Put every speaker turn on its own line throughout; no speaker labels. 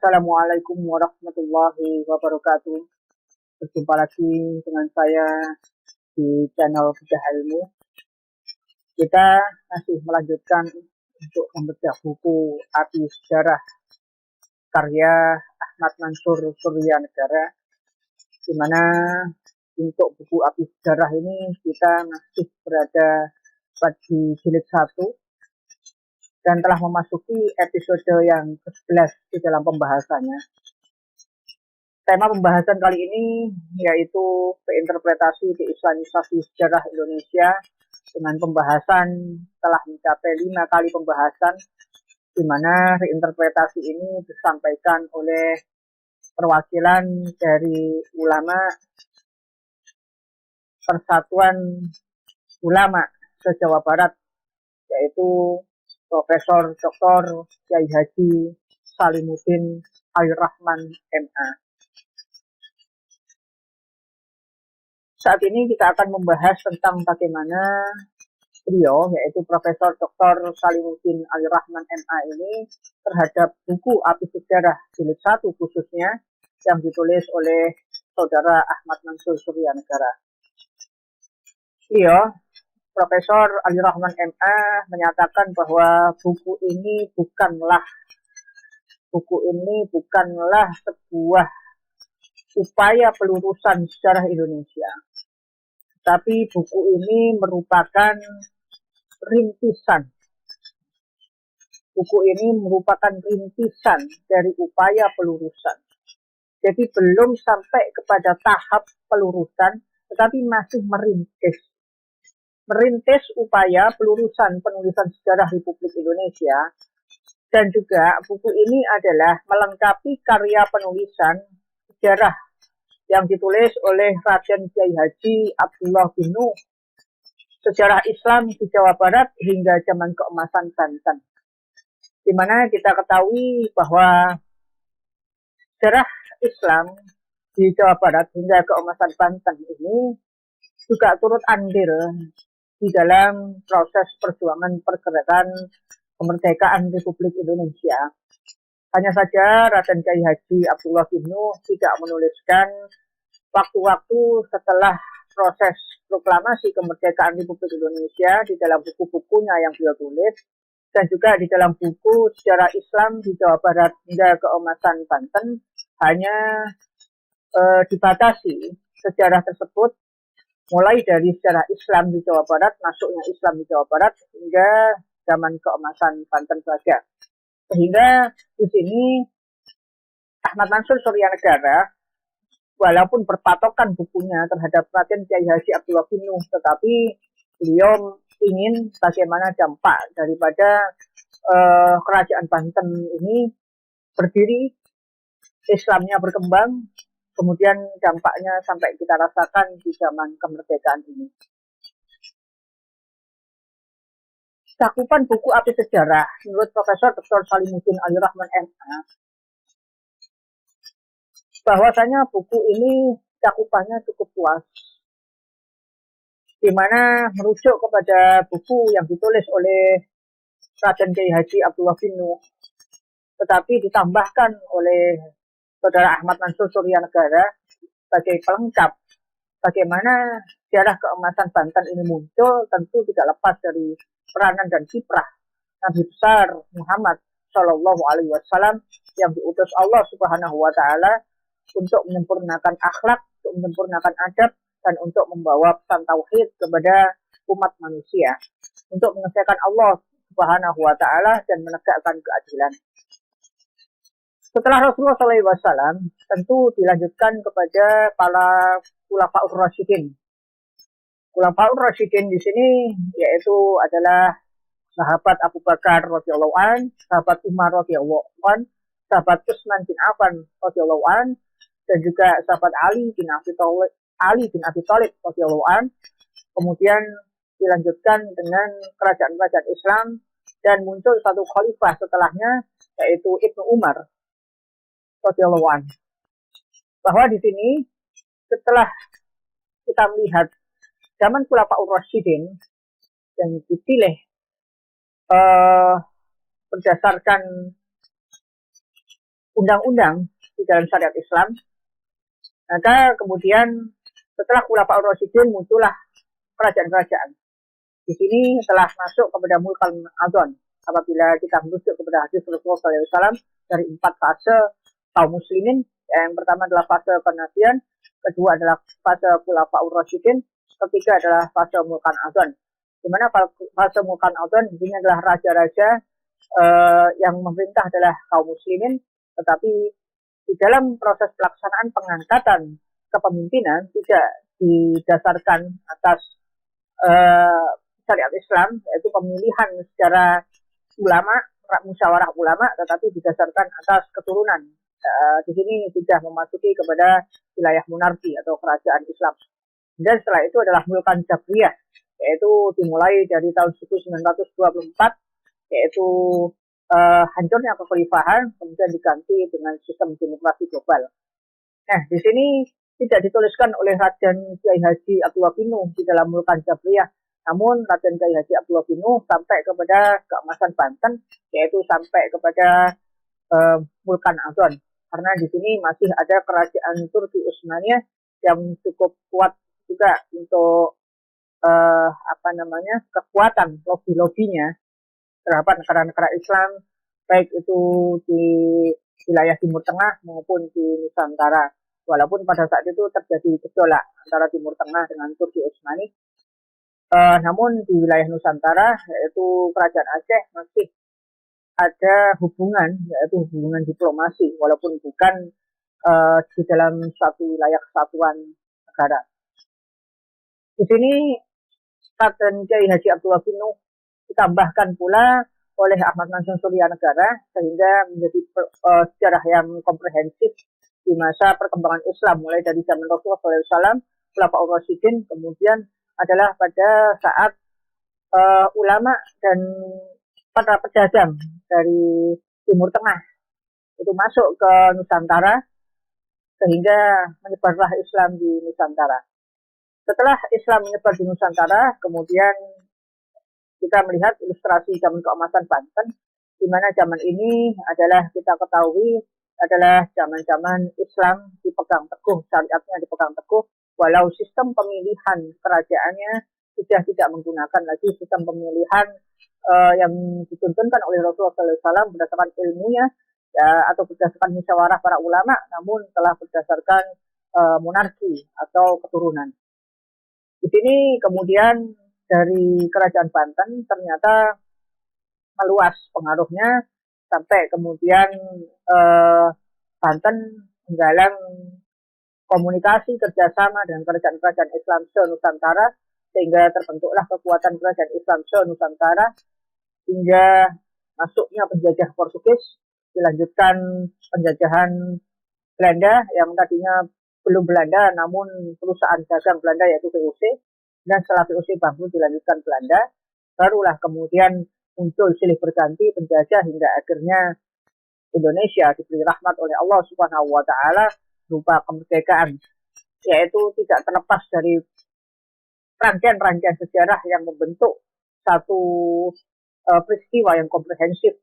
Assalamualaikum warahmatullahi wabarakatuh. Berjumpa lagi dengan saya di channel Bedah Ilmu. Kita masih melanjutkan untuk membedah buku Api Sejarah karya Ahmad Mansur Suryanegara, di mana untuk buku Api Sejarah ini kita masih berada di jilid 1 dan telah memasuki episode yang ke-11 di dalam pembahasannya. Tema pembahasan kali ini yaitu reinterpretasi keislamisasi sejarah Indonesia, dengan pembahasan telah mencapai 5 kali pembahasan, di mana reinterpretasi ini disampaikan oleh perwakilan dari ulama Persatuan Ulama se-Jawa Barat, yaitu Profesor Dr. Kyai Haji Salimuddin Abdurrahman MA. Saat ini kita akan membahas tentang bagaimana beliau, yaitu Profesor Dr. Salimuddin Abdurrahman MA ini, terhadap buku Api Sejarah jilid 1 khususnya, yang ditulis oleh Saudara Ahmad Mansur Suryanegara. Beliau, Profesor Abdurrahman MA, menyatakan bahwa buku ini bukanlah sebuah upaya pelurusan sejarah Indonesia, tapi buku ini merupakan rintisan. Buku ini merupakan rintisan dari upaya pelurusan. Jadi belum sampai kepada tahap pelurusan, tetapi masih merintis upaya pelurusan penulisan sejarah Republik Indonesia. Dan juga buku ini adalah melengkapi karya penulisan sejarah yang ditulis oleh Raden Kyai Haji Abdullah bin Nuh, Sejarah Islam di Jawa Barat hingga zaman keemasan Banten. Di mana kita ketahui bahwa sejarah Islam di Jawa Barat hingga keemasan Banten ini juga turut andil di dalam proses perjuangan pergerakan kemerdekaan Republik Indonesia. Hanya saja Raden Kyai Haji Abdullah bin Nuh tidak menuliskan waktu-waktu setelah proses proklamasi kemerdekaan Republik Indonesia di dalam buku-bukunya yang beliau tulis, dan juga di dalam buku Sejarah Islam di Jawa Barat hingga keemasan Banten. Hanya dibatasi sejarah tersebut mulai dari sejarah Islam di Jawa Barat, masuknya Islam di Jawa Barat hingga zaman keemasan Banten saja. Sehingga di sini Ahmad Mansur Suryanegara, walaupun berpatokan bukunya terhadap Raden Kyai Haji Abdullah bin Nuh, tetapi beliau ingin bagaimana dampak daripada kerajaan Banten ini berdiri, Islamnya berkembang, kemudian dampaknya sampai kita rasakan di zaman kemerdekaan ini. Cakupan buku Api Sejarah menurut Profesor Dr. Salimuddin Abdurrahman MA, bahwasanya buku ini cakupannya cukup luas, di mana merujuk kepada buku yang ditulis oleh Raden Kyai Haji Abdullah bin Nuh, tetapi ditambahkan oleh Saudara Ahmad Mansur Suryanegara sebagai pelengkap bagaimana sejarah keemasan Banten ini muncul. Tentu tidak lepas dari peranan dan kiprah Nabi besar Muhammad Shallallahu Alaihi Wasallam yang diutus Allah Subhanahu Wa Taala untuk menyempurnakan akhlak, untuk menyempurnakan adab, dan untuk membawa pesan tauhid kepada umat manusia, untuk mengesahkan Allah Subhanahu Wa Taala dan menegakkan keadilan. Setelah Rasulullah SAW, tentu dilanjutkan kepada para Khulafaur Rasyidin. Khulafaur Rasyidin di sini yaitu adalah sahabat Abu Bakar radhiyallahu an, sahabat Umar radhiyallahu an, sahabat Utsman bin Affan radhiyallahu an, dan juga sahabat Ali bin Abi Thalib radhiyallahu an. Kemudian dilanjutkan dengan kerajaan-kerajaan Islam, dan muncul satu khalifah setelahnya, yaitu Ibnu Umar radhiyallahu an. Bahwa di sini setelah kita melihat zaman Khulafaur Rasyidin yang dipilih berdasarkan undang-undang di dalam syariat Islam, maka kemudian setelah Khulafaur Rasyidin muncullah kerajaan-kerajaan. Di sini telah masuk kepada mulkan adon. Apabila kita merujuk kepada hadis Rasulullah SAW dari 4 fase kaum muslimin, yang pertama adalah fase kenabian, kedua adalah fase Khulafaur Rasyidin, ketiga adalah fase mulkan adon. Di mana fase mulkan adon di sini adalah raja-raja yang memerintah adalah kaum muslimin, tetapi di dalam proses pelaksanaan pengangkatan kepemimpinan tidak didasarkan atas syariat Islam, yaitu pemilihan secara ulama, musyawarah ulama, tetapi didasarkan atas keturunan. Di sini sudah memasuki kepada wilayah monarki atau kerajaan Islam. Dan setelah itu adalah mulkan Jabriyah, yaitu dimulai dari tahun 1924, yaitu hancurnya kekhalifahan, kemudian diganti dengan sistem demokrasi global. Nah, di sini tidak dituliskan oleh Raden Kiai Haji Abdullah Binu di dalam mulkan Jabriyah, namun Raden Kiai Haji Abdullah Binu sampai kepada keemasan Banten, yaitu sampai kepada mulkan Adon. Karena di sini masih ada kerajaan Turki Utsmaniyah yang cukup kuat juga untuk kekuatan lobby-lobbynya terhadap negara-negara Islam, baik itu di wilayah Timur Tengah maupun di Nusantara. Walaupun pada saat itu terjadi gejolak antara Timur Tengah dengan Turki Utsmani, namun di wilayah Nusantara, yaitu Kerajaan Aceh, masih ada hubungan, yaitu hubungan diplomasi, walaupun bukan di dalam suatu wilayah kesatuan negara. Di sini Raden Kiai Haji Abdullah Binu ditambahkan pula oleh Ahmad Mansur Surya Negara, sehingga menjadi sejarah yang komprehensif di masa perkembangan Islam, mulai dari zaman Rasulullah SAW, Khulafaur Rasyidin, kemudian adalah pada saat ulama dan para pedagang dari Timur Tengah itu masuk ke Nusantara, sehingga menyebarlah Islam di Nusantara. Setelah Islam menyebar di Nusantara, kemudian kita melihat ilustrasi zaman keemasan Banten, di mana zaman ini adalah kita ketahui adalah zaman-zaman Islam dipegang teguh, syariatnya dipegang teguh, walau sistem pemilihan kerajaannya sudah tidak menggunakan lagi sistem pemilihan yang dituntunkan oleh Rasulullah SAW berdasarkan ilmunya atau berdasarkan musyawarah para ulama, namun telah berdasarkan monarki atau keturunan. Di sini kemudian dari kerajaan Banten ternyata meluas pengaruhnya sampai kemudian Banten menggalang komunikasi kerjasama dengan kerajaan-kerajaan Islam se-Nusantara, sehingga terbentuklah kekuatan kerajaan Islam se-Nusantara hingga masuknya penjajah Portugis, dilanjutkan penjajahan Belanda yang tadinya belum Belanda namun perusahaan dagang Belanda yaitu VOC, dan setelah VOC bangkrut dilanjutkan Belanda, barulah kemudian muncul silih berganti penjajah hingga akhirnya Indonesia diberi rahmat oleh Allah Subhanahu wa Ta'ala berupa kemerdekaan, yaitu tidak terlepas dari rangkaian-rangkaian sejarah yang membentuk satu peristiwa yang komprehensif.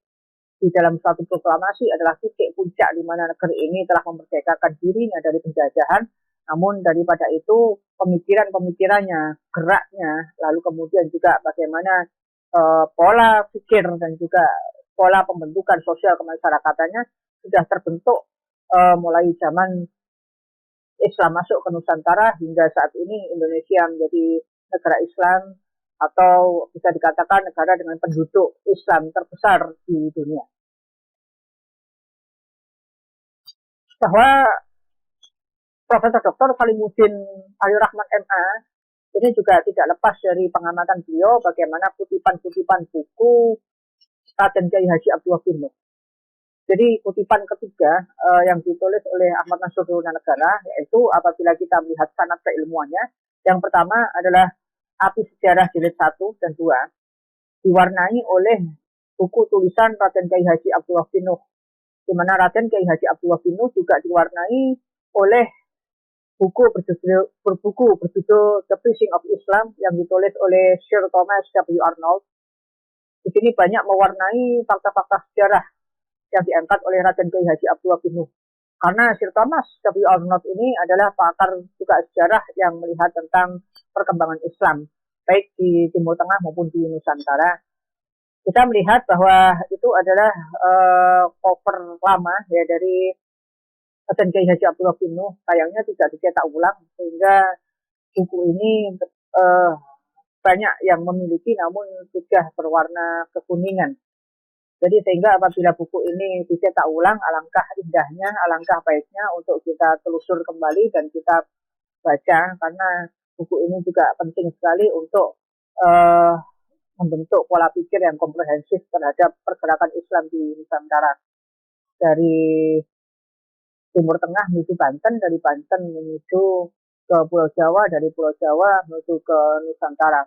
Di dalam suatu proklamasi adalah titik puncak di mana negeri ini telah memerdekakan dirinya dari penjajahan, namun daripada itu pemikiran-pemikirannya, geraknya, lalu kemudian juga bagaimana pola pikir dan juga pola pembentukan sosial kemasyarakatannya sudah terbentuk mulai zaman Islam masuk ke Nusantara hingga saat ini Indonesia menjadi negara Islam atau bisa dikatakan negara dengan penduduk Islam terbesar di dunia. Bahwa Profesor Dr. Salimuddin Aliurahman MA ini juga tidak lepas dari pengamatan beliau bagaimana kutipan-kutipan buku Raden Kiai Haji Abdullah Binu. Jadi kutipan ketiga yang ditulis oleh Ahmad Mansur Surya Negara, yaitu apabila kita melihat sanad keilmuannya, yang pertama adalah Api Sejarah Jilid 1 dan 2, diwarnai oleh buku tulisan Raden Kiai Haji Abdullah Binu, di mana Raden Kiai Haji Abdullah Binu juga diwarnai oleh buku berjudul The Preaching of Islam yang ditulis oleh Sir Thomas W. Arnold. Di sini banyak mewarnai fakta-fakta sejarah yang diangkat oleh Raden Kiai Haji Abdullah bin Nuh. Karena Sir Thomas W. Arnold ini adalah pakar juga sejarah yang melihat tentang perkembangan Islam, baik di Timur Tengah maupun di Nusantara. Kita melihat bahwa itu adalah cover lama ya dari Raden Kiai Haji Abdullah bin Nuh, sayangnya tidak dicetak ulang, sehingga buku ini banyak yang memiliki namun sudah berwarna kekuningan. Jadi sehingga apabila buku ini dicetak ulang, alangkah indahnya, alangkah baiknya untuk kita telusur kembali dan kita baca, karena buku ini juga penting sekali untuk membentuk pola pikir yang komprehensif terhadap pergerakan Islam di Nusantara. Dari Timur Tengah menuju Banten, dari Banten menuju ke Pulau Jawa, dari Pulau Jawa menuju ke Nusantara.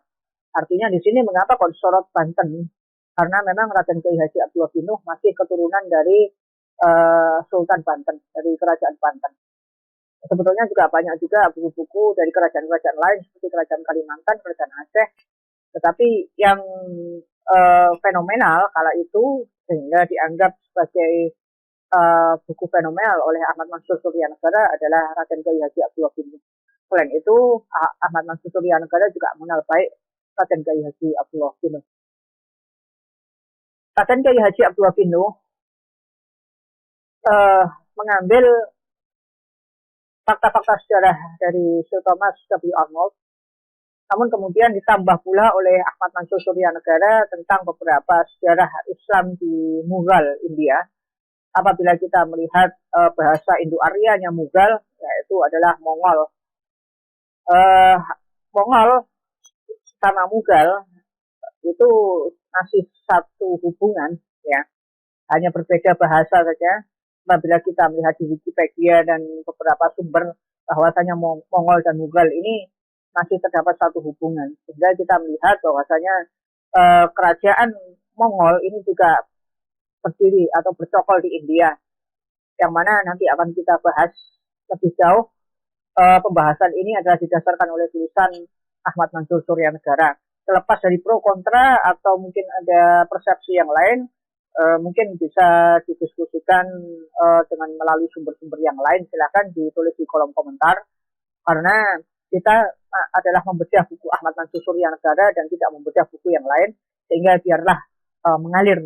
Artinya di sini mengapa kok disorot Banten? Karena memang Raden Kiai Haji Abdullah bin Nuh masih keturunan dari Sultan Banten, dari Kerajaan Banten. Sebetulnya juga banyak juga buku-buku dari kerajaan-kerajaan lain seperti Kerajaan Kalimantan, Kerajaan Aceh. Tetapi yang fenomenal kala itu sehingga dianggap sebagai buku fenomenal oleh Ahmad Mansur Suryanegara adalah Raden Kiai Haji Abdullah bin Nuh. Selain itu, Ahmad Mansur Suryanegara juga mengenal baik Raden Kiai Haji Abdullah bin Nuh. Raden Kiai Haji Abdullah bin Nuh mengambil fakta-fakta sejarah dari Sir Thomas W. Arnold, namun kemudian ditambah pula oleh Ahmad Mansur Suryanegara tentang beberapa sejarah Islam di Mughal, India. Apabila kita melihat bahasa Indo-Aryanya Mughal, yaitu adalah Mongol. Mongol sama Mughal itu masih satu hubungan, ya, hanya berbeda bahasa saja. Apabila kita melihat di Wikipedia dan beberapa sumber bahwasanya Mongol dan Mughal ini masih terdapat satu hubungan, sehingga kita melihat bahwasanya kerajaan Mongol ini juga berdiri atau bercokol di India, yang mana nanti akan kita bahas lebih jauh. Pembahasan ini adalah didasarkan oleh tulisan Ahmad Mansur Suryanegara. Terlepas dari pro kontra atau mungkin ada persepsi yang lain, mungkin bisa didiskusikan dengan melalui sumber-sumber yang lain. Silakan ditulis di kolom komentar, karena kita adalah membedah buku Ahmad Mansur Suryanegara dan tidak membedah buku yang lain, sehingga biarlah mengalir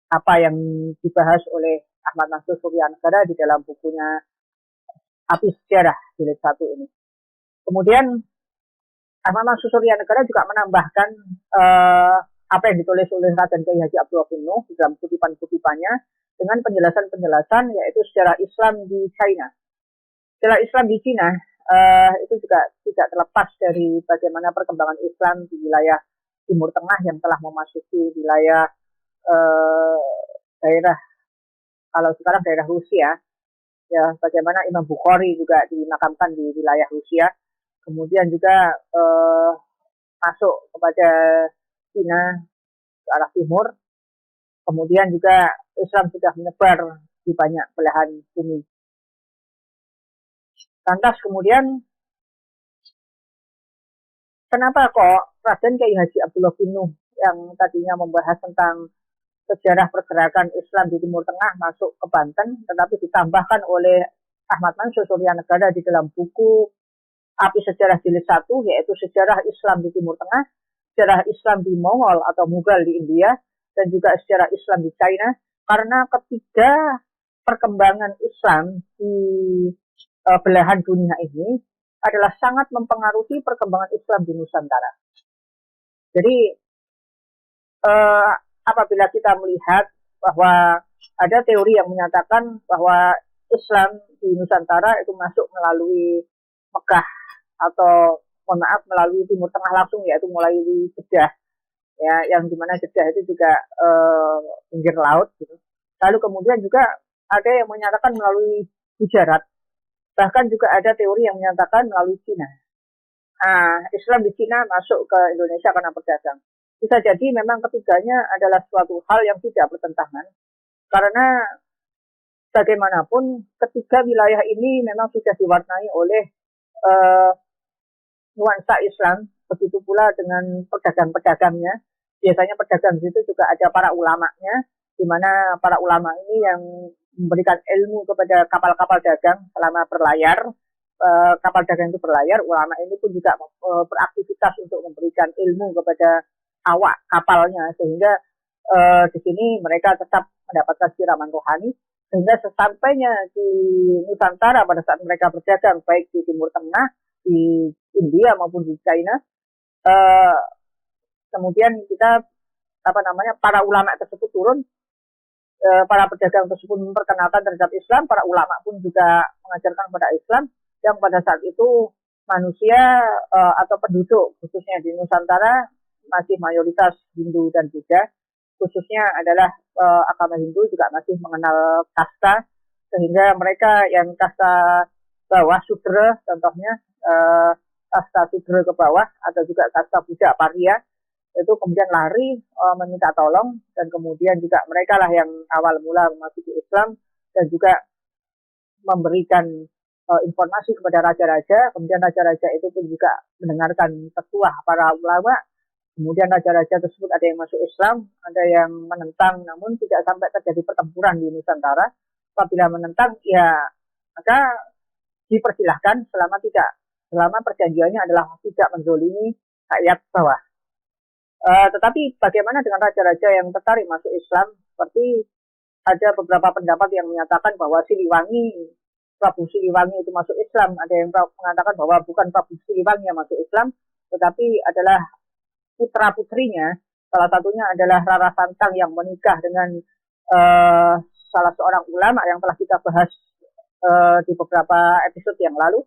apa yang dibahas oleh Ahmad Mansur Suryanegara di dalam bukunya Api Sejarah jilid 1 ini. Kemudian Ahmad Mansur Suryanegara juga menambahkan apa yang ditulis oleh Raden Kiai Haji Abdullah bin Nuh di dalam kutipan-kutipannya dengan penjelasan-penjelasan, yaitu sejarah Islam di China. Sejarah Islam di China itu juga tidak terlepas dari bagaimana perkembangan Islam di wilayah Timur Tengah yang telah memasuki wilayah daerah, kalau sekarang daerah Rusia, ya, bagaimana Imam Bukhari juga dimakamkan di wilayah Rusia, kemudian juga masuk kepada Cina ke arah timur, kemudian juga Islam sudah menyebar di banyak belahan bumi. Lantas kemudian kenapa kok Raden Kiai Haji Abdullah bin Nuh yang tadinya membahas tentang sejarah pergerakan Islam di Timur Tengah masuk ke Banten, tetapi ditambahkan oleh Ahmad Mansur Suryanegara di dalam buku Api Sejarah jilid 1, yaitu sejarah Islam di Timur Tengah, sejarah Islam di Mongol atau Mughal di India, dan juga sejarah Islam di China, karena ketiga perkembangan Islam di belahan dunia ini adalah sangat mempengaruhi perkembangan Islam di Nusantara. Jadi apabila kita melihat bahwa ada teori yang menyatakan bahwa Islam di Nusantara itu masuk melalui Mekah atau mohon maaf melalui Timur Tengah langsung, yaitu mulai di Jeddah, ya, yang dimana Jeddah itu juga pinggir laut gitu. Lalu kemudian juga ada yang menyatakan melalui Gujarat, bahkan juga ada teori yang menyatakan melalui Cina. Islam di Cina masuk ke Indonesia karena berdagang. Bisa jadi memang ketiganya adalah suatu hal yang tidak bertentangan, karena bagaimanapun ketiga wilayah ini memang sudah diwarnai oleh nuansa Islam, begitu pula dengan pedagang-pedagangnya. Biasanya pedagang itu juga ada para ulamanya, di mana para ulama ini yang memberikan ilmu kepada kapal-kapal dagang selama berlayar. Kapal dagang itu berlayar, ulama ini pun juga beraktivitas untuk memberikan ilmu kepada awak kapalnya, sehingga di sini mereka tetap mendapatkan siraman rohani, sehingga sesampainya di Nusantara pada saat mereka berdagang baik di Timur Tengah, di India maupun di China, kemudian kita para ulama tersebut turun, para pedagang tersebut memperkenalkan terhadap Islam, para ulama pun juga mengajarkan kepada Islam, yang pada saat itu manusia atau penduduk khususnya di Nusantara masih mayoritas Hindu dan Buddha, khususnya adalah agama Hindu juga masih mengenal kasta, sehingga mereka yang kasta bawah Sudra contohnya, kasta Sudra ke bawah atau juga kasta Buddha Paria itu kemudian lari meminta tolong, dan kemudian juga mereka lah yang awal mula memasuki Islam dan juga memberikan informasi kepada raja-raja. Kemudian raja-raja itu pun juga mendengarkan petuah para ulama. Kemudian raja-raja tersebut ada yang masuk Islam, ada yang menentang, namun tidak sampai terjadi pertempuran di Nusantara. Apabila menentang, ya maka dipersilahkan selama perjanjiannya adalah tidak menzolimi rakyat bawah. Tetapi bagaimana dengan raja-raja yang tertarik masuk Islam? Seperti ada beberapa pendapat yang menyatakan bahwa Prabu Siliwangi itu masuk Islam. Ada yang mengatakan bahwa bukan Prabu Siliwangi yang masuk Islam, tetapi adalah putra-putrinya. Salah satunya adalah Rara Santang yang menikah dengan salah seorang ulama yang telah kita bahas di beberapa episode yang lalu.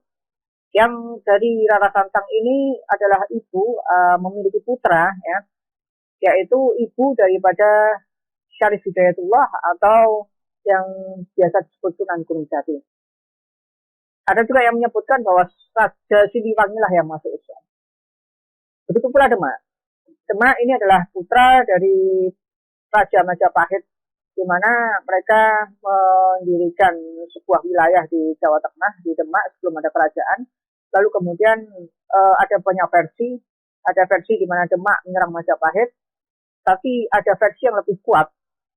Yang dari Rara Santang ini adalah ibu memiliki putra, ya, yaitu ibu daripada Syarif Hidayatullah atau yang biasa disebut Sunan Gunung Jati. Ada juga yang menyebutkan bahwa Raja Siliwangi lah yang masuk Islam. Begitu pula Demak. Demak ini adalah putra dari Raja Majapahit, di mana mereka mendirikan sebuah wilayah di Jawa Tengah, di Demak, sebelum ada kerajaan. Lalu kemudian ada banyak versi. Ada versi di mana Demak menyerang Majapahit, tapi ada versi yang lebih kuat,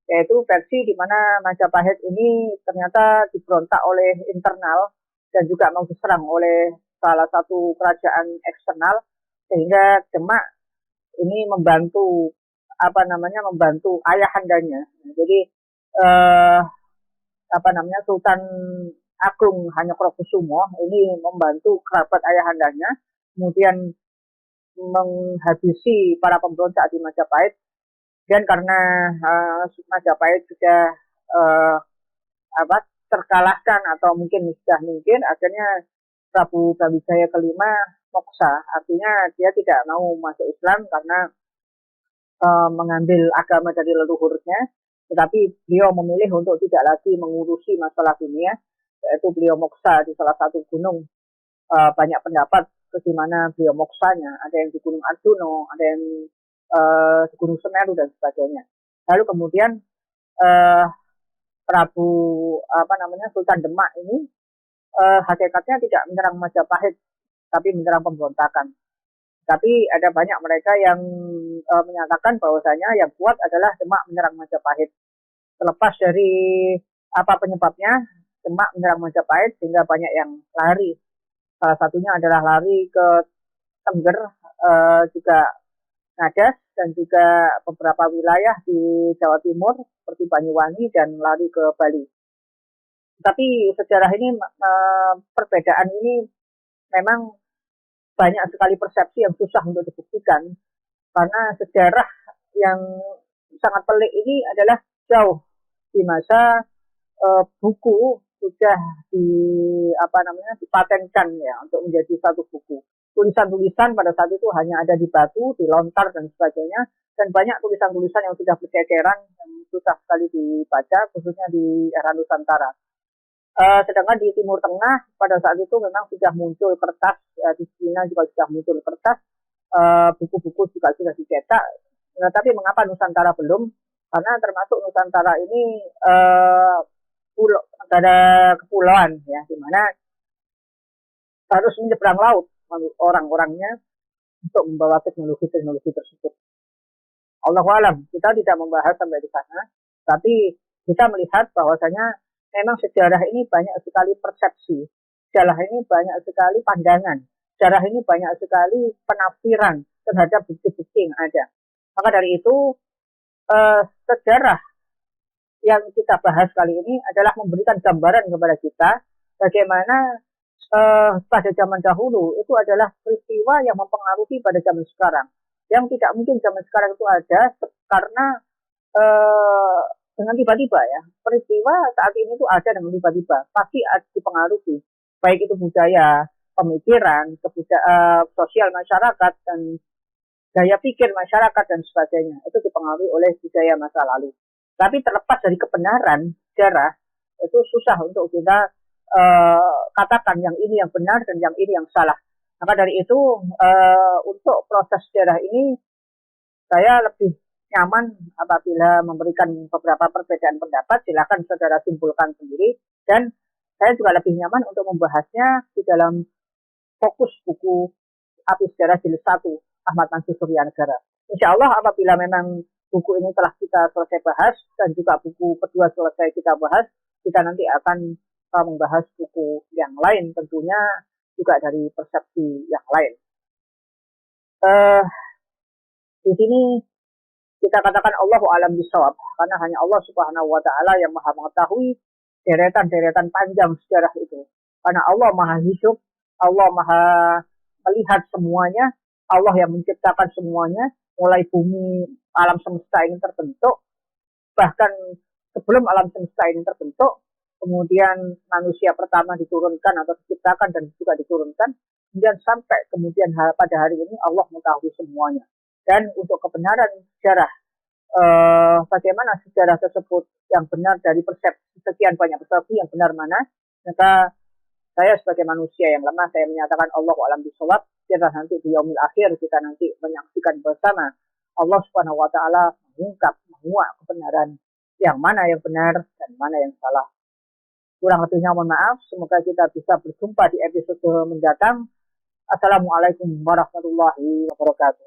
yaitu versi di mana Majapahit ini ternyata diberontak oleh internal dan juga mau diserang oleh salah satu kerajaan eksternal, sehingga Demak ini membantu ayahandanya. Jadi Sultan Agung Hanyokrokusumo ini membantu kerabat ayahandanya, kemudian menghabisi para pemberontak di Majapahit. Dan karena Majapahit sudah terkalahkan atau mungkin akhirnya Prabu Brawijaya kelima moksa, artinya dia tidak mau masuk Islam karena mengambil agama dari leluhurnya, tetapi beliau memilih untuk tidak lagi mengurusi masalah dunia, yaitu beliau moksa di salah satu gunung. Banyak pendapat di mana beliau moksanya, ada yang di Gunung Arjuna, ada yang di Gunung Semeru dan sebagainya. Lalu kemudian Sultan Demak ini hakikatnya tidak menyerang Majapahit, tapi menyerang pemberontakan. Tapi ada banyak mereka yang menyatakan bahwasanya yang kuat adalah Demak menyerang Majapahit. Terlepas dari apa penyebabnya, Demak menyerang Majapahit sehingga banyak yang lari. Salah satunya adalah lari ke Tengger, juga Ngadas, dan juga beberapa wilayah di Jawa Timur seperti Banyuwangi, dan lari ke Bali. Tapi sejarah ini, perbedaan ini memang banyak sekali persepsi yang susah untuk dibuktikan, karena sejarah yang sangat pelik ini adalah jauh di masa buku sudah dipatenkan ya untuk menjadi satu buku. Tulisan-tulisan pada saat itu hanya ada di batu, di lontar dan sebagainya, dan banyak tulisan-tulisan yang sudah berceceran yang susah sekali dibaca, khususnya di era Nusantara. Sedangkan di Timur Tengah pada saat itu memang sudah muncul kertas, di Cina juga sudah muncul kertas, buku-buku juga sudah dicetak. Nah, tapi mengapa Nusantara belum? Karena termasuk Nusantara ini negara kepulauan, ya, di mana harus menyeberang laut orang-orangnya untuk membawa teknologi-teknologi tersebut. Allahu a'lam, kita tidak membahas sampai di sana. Tapi kita melihat bahwasanya memang sejarah ini banyak sekali persepsi, sejarah ini banyak sekali pandangan, sejarah ini banyak sekali penafsiran terhadap bukti-bukti yang ada. Maka dari itu sejarah yang kita bahas kali ini adalah memberikan gambaran kepada kita bagaimana pada zaman dahulu itu adalah peristiwa yang mempengaruhi pada zaman sekarang. Yang tidak mungkin zaman sekarang itu ada karena dengan tiba-tiba ya. Peristiwa saat ini itu ada dengan tiba-tiba. Pasti dipengaruhi. Baik itu budaya, pemikiran, sosial masyarakat, dan gaya pikir masyarakat dan sebagainya. Itu dipengaruhi oleh budaya masa lalu. Tapi terlepas dari kebenaran sejarah, itu susah untuk kita katakan yang ini yang benar dan yang ini yang salah. Maka dari itu untuk proses sejarah ini saya lebih nyaman apabila memberikan beberapa perbedaan pendapat, silakan saudara simpulkan sendiri. Dan saya juga lebih nyaman untuk membahasnya di dalam fokus buku Api Sejarah Jilid 1 Ahmad Mansur Suryanegara. Insya Allah apabila memang buku ini telah kita selesai bahas dan juga buku kedua selesai kita bahas, kita nanti akan membahas buku yang lain, tentunya juga dari persepsi yang lain. Di sini kita katakan Allahu a'lam bishawab, karena hanya Allah Subhanahu wa taala yang Maha mengetahui deretan-deretan panjang sejarah itu. Karena Allah Maha hidup, Allah Maha melihat semuanya, Allah yang menciptakan semuanya, mulai bumi alam semesta ini terbentuk, bahkan sebelum alam semesta ini terbentuk, kemudian manusia pertama diturunkan atau diciptakan dan juga diturunkan, kemudian sampai kemudian pada hari ini Allah mengetahui semuanya. Dan untuk kebenaran sejarah, bagaimana sejarah tersebut yang benar dari persepsi, sekian banyak persepsi yang benar mana, maka saya sebagai manusia yang lemah, saya menyatakan Allahu a'lam bishawab. Kita nanti di yaumil akhir, kita nanti menyaksikan bersama Allah Subhanahu wa taala mengungkap, menguak kebenaran yang mana yang benar dan mana yang salah. Kurang lebihnya mohon maaf, semoga kita bisa berjumpa di episode mendatang. Assalamualaikum warahmatullahi wabarakatuh.